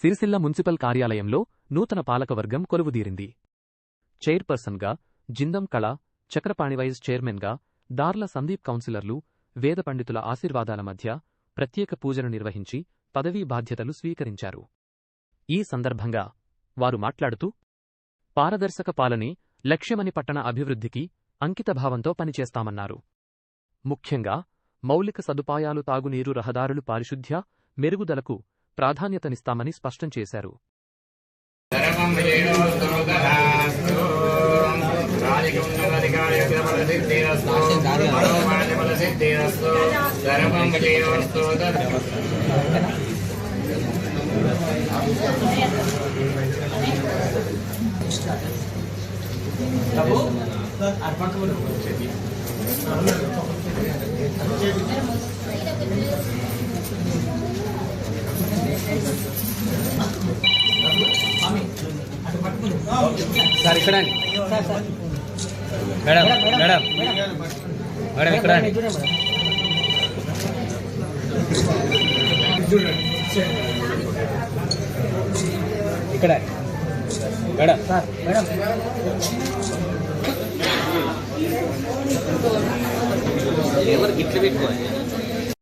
Sircilla municipal కార్యాలయంలో నూతన పాలకవర్గం కొలువుదీరింది. చైర్పర్సన్గా జిందం కళ, చక్రపాణి, వైస్ చైర్మన్గా దార్ల సందీప్, కౌన్సిలర్లు వేద పండితుల ఆశీర్వాదాల మధ్య ప్రత్యేక పూజలు నిర్వహించి పదవీ బాధ్యతలు స్వీకరించారు. ఈ సందర్భంగా వారు మాట్లాడుతూ, పారదర్శక పాలనే లక్ష్యమని, పట్టణ అభివృద్ధికి అంకితభావంతో పనిచేస్తామన్నారు. ముఖ్యంగా మౌలిక సదుపాయాలు, తాగునీరు, రహదారులు, పారిశుద్ధ్య మెరుగుదలకు ప్రాధాన్యతనిస్తామని స్పష్టం చేశారు. సార్ ఇక్కడ మేడం మేడం మేడం ఇక్కడ ఇక్కడ మేడం మేడం ఎవరు గిట్లు పెట్టుకోవాలి.